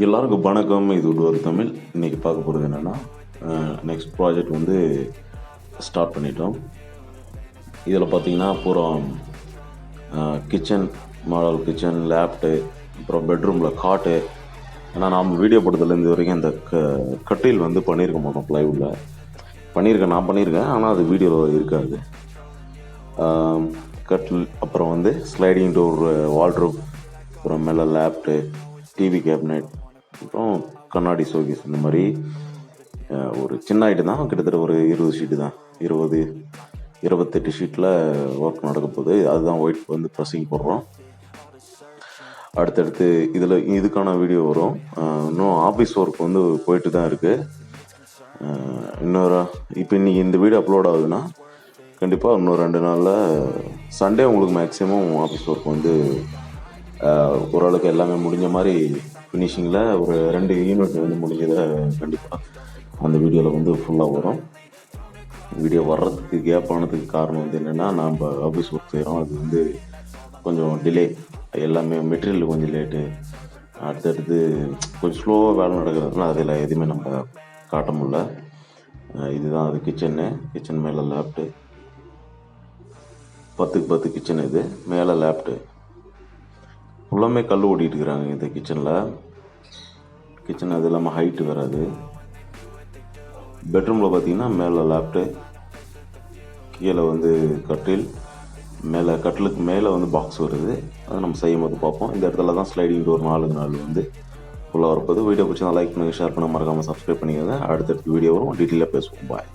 எல்லாருக்கும் வணக்கம். இது ஒரு தமிழ். இன்றைக்கி பார்க்க போகிறது என்னென்னா, நெக்ஸ்ட் ப்ராஜெக்ட் வந்து ஸ்டார்ட் பண்ணிட்டோம். இதில் பார்த்தீங்கன்னா பூரா கிச்சன் மாடல், கிச்சன் லேப்டு, அப்புறம் பெட்ரூமில் காட்டு. ஏன்னா நாம் வீடியோ போட்டதுலேருந்து இது வரைக்கும் இந்த கட்டில் வந்து பண்ணியிருக்க மாட்டோம். ப்ளைவுட்டில் நான் பண்ணியிருக்கேன், ஆனால் அது வீடியோவில் இருக்காது. கட்டில், அப்புறம் வந்து ஸ்லைடிங் டோர், வால்ட்ரோப், அப்புறம் மேலே லேப்டு, டிவி கேபினெட், அப்புறம் கண்ணாடி ஷோகேஸ். இந்த மாதிரி ஒரு சின்ன ஐட்டம் தான். கிட்டத்தட்ட ஒரு 20 ஷீட்டு தான், 28 ஷீட்டில் ஒர்க் நடக்க போகுது. அதுதான் ஒயிட் வந்து ப்ரெஸ்ஸிங் போடுறோம். அடுத்தடுத்து இதுக்கான வீடியோ வரும். இன்னும் ஆஃபீஸ் ஒர்க் வந்து போயிட்டு தான் இருக்குது. இப்போ இன்றைக்கி இந்த வீடியோ அப்லோட் ஆகுதுன்னா கண்டிப்பாக இன்னும் 2 நாளில் சண்டே உங்களுக்கு மேக்ஸிமம் ஆஃபீஸ் ஒர்க் வந்து ஓரளவுக்கு எல்லாமே முடிஞ்ச மாதிரி ஃபினிஷிங்கில் ஒரு 2 யூனிட் வந்து முடிஞ்சதை கண்டிப்பாக அந்த வீடியோவில் வந்து ஃபுல்லாக வரும். வீடியோ வர்றதுக்கு கேப் ஆனதுக்கு காரணம் வந்து என்னென்னா, நம்ம ஆஃபீஸ் ஒர்க் செய்கிறோம், அது வந்து கொஞ்சம் டிலே, எல்லாமே மெட்டீரியல் கொஞ்சம் லேட்டு, அடுத்தடுத்து கொஞ்சம் ஸ்லோவாக வேலை நடக்கிறதுனால அதில் எதுவுமே நம்ம காட்ட முடியல. இதுதான் அது கிச்சன் மேலே லேப்டு, 10க்கு 10 கிச்சன். இது மேலே லேப்டு ஃபுல்லாமே கல் ஓட்டிகிட்டு இருக்கிறாங்க இந்த கிச்சன். அது இல்லாமல் ஹைட்டு வராது. பெட்ரூமில் பார்த்தீங்கன்னா மேலே லேப்டு, கீழே வந்து கட்டில், மேலே கட்டிலுக்கு மேலே வந்து பாக்ஸ் வருது. அதை நம்ம செய்யும் போது பார்ப்போம். இந்த இடத்துல தான் ஸ்லைடிங் டோர் 4 நாள் வந்து ஃபுல்லாக வரப்போது. வீடியோ பிடிச்சா லைக் பண்ணுங்கள், ஷேர் பண்ண மறக்காமல் சப்ஸ்கிரைப் பண்ணிக்கோங்க. அடுத்தடுத்த வீடியோ வரும், டீட்டெயிலாக பேசுவோம். பாய்.